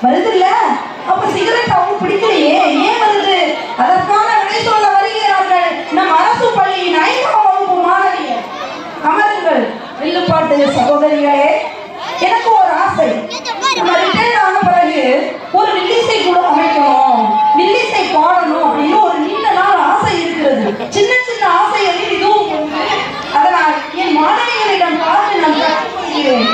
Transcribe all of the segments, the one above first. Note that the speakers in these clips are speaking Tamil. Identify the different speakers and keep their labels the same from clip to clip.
Speaker 1: வருதுல்ல, அப்ப சிகரெட் அவங்க பிடிக்கலையே, ஏன் வருது? அதற்கான விடை சொல்ல வருகிறார்கள் நம் அரசு பள்ளியின் 5ஆம் வகுப்பு மாணவியர். அமருங்கள் வில்லுப்பாட்டு சகோதரிகளே. எனக்கு ஒரு ஆசை, ரிட்டையர் ஆன பிறகு ஒரு வில்லிசை கூட அமைக்கணும், வில்லிசை பாடணும் அப்படின்னு ஒரு நீண்ட நாள் ஆசை இருக்கிறது. சின்ன சின்ன ஆசைகளில் இதுவும் உண்டு. அதனால் என் மாணவிகளிடம் பார்த்து நான் கற்றுக்கொள்கிறேன்.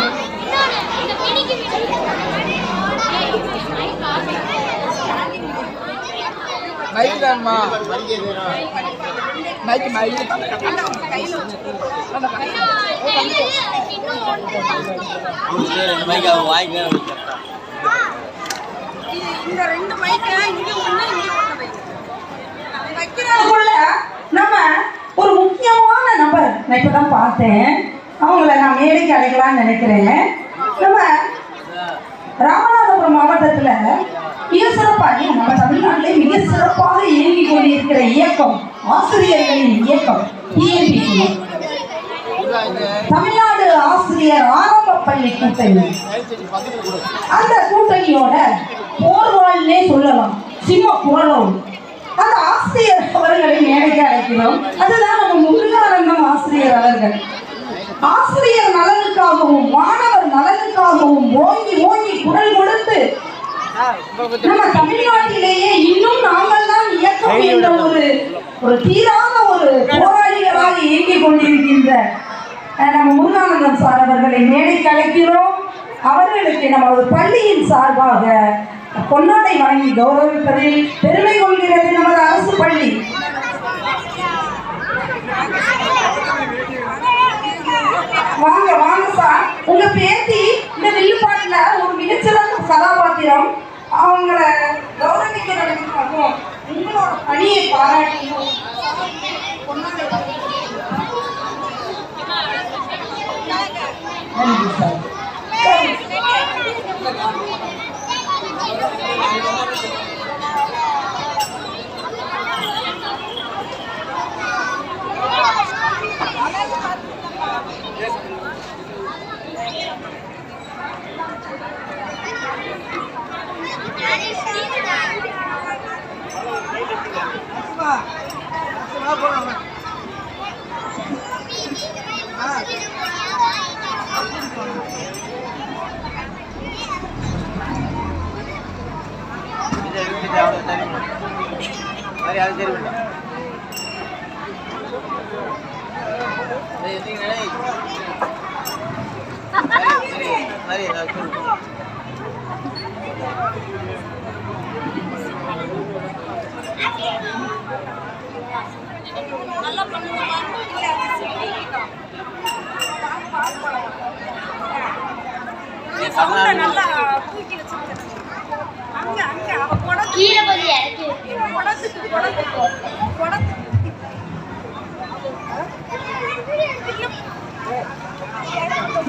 Speaker 1: நம்ம ஒரு முக்கியமான நபர் நான் இப்பதான் பார்த்தேன், அவங்கள நான் மேடைக்கு அழைக்கலாம்னு நினைக்கிறேன். நம்ம ராமநாதபுரம் மாவட்டத்துல மிக சிறப்பாக, நம்ம தமிழ்நாட்டிலே மிக சிறப்பாக இயங்கி கொண்டிருக்கிற இயக்கம் ஆசிரியர்களின் இயக்கம் டிஎன்பிசி, தமிழ்நாடு ஆசிரியர் ஆரம்ப பள்ளி கூட்டணி. அந்த கூட்டணியோட போர்வாள்னே சொல்லலாம், சிம்ம குரலோடு அந்த ஆசிரியர் அவர்களை மேடைக்கு அழைக்கிறோம். அதுதான் நம்ம முருகானந்தம் ஆசிரியர் அவர்கள். ஆசிரியர் நலனுக்காகவும் மாணவர் நலனுக்காகவும் ஓங்கி ஓங்கி குரல் கொடுத்து நம்ம தமிழ்நாட்டிலேயே இன்னும் நாங்கள் தான் இயக்கம் என்ற ஒரு தீராத ஒரு போராளிகளாக இயங்கிக் கொண்டிருக்கின்ற நம்ம முருகானந்தம் சார் அவர்களை மேடைக்கு அழைக்கிறோம். அவர்களுக்கு நமது பள்ளியின் சார்பாக பொன்னாடை வழங்கி கௌரவிப்பதில் பெருமை கொள்கிறது நமது அரசு பேத்தி இந்த வில்லுப்பாட்டுல ஒரு மிகச்சிறந்த கதாபாத்திரம். அவங்கள கௌரவிக்கிறதுக்காகவும் உங்களோட பணியை பாராட்டியும் நன்றி சார்.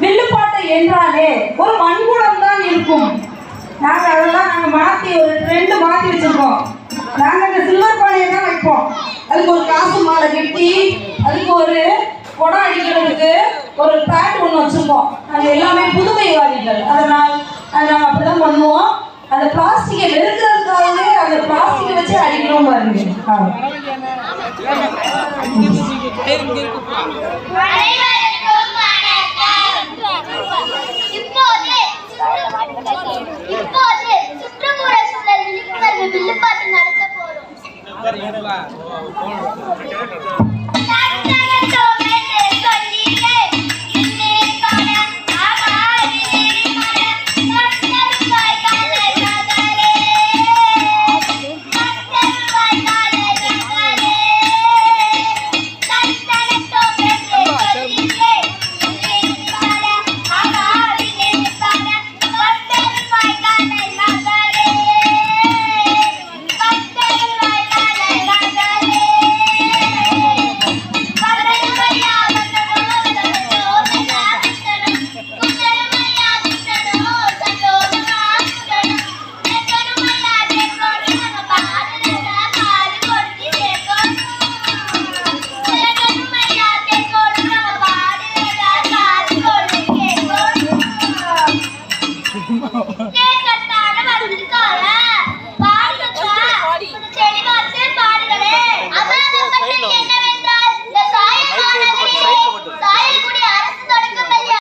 Speaker 1: வில்லுப்பாட்டு என்றாலே ஒரு மண்குடம் தான் இருக்கும். நாங்க மாத்தி ஒரு ட்ரெண்ட் மாத்தி வச்சிருக்கோம். நாங்க அந்த சில்வர் பானையை தான் வைப்போம். அதுக்கு ஒரு காசு மாலை கட்டி அதுக்கு ஒரு குடம் அடிக்கிறதுக்கு ஒரு பேட் ஒன்று வச்சிருக்கோம். நாங்கள் எல்லாமே புதுமைவாதிகள், அதனால் நாங்கள் அப்படிதான் பண்ணுவோம். அந்த பிளாஸ்டிக்கை வெறுக்கிறதுக்காகவே அந்த பிளாஸ்டிக்கை வச்சு அடிக்கணும் பாருங்க.
Speaker 2: சுற்றுப்புற சூழல் விழிப்புணர்வு வில்லுப்பாட்டு நடத்த போறோம்.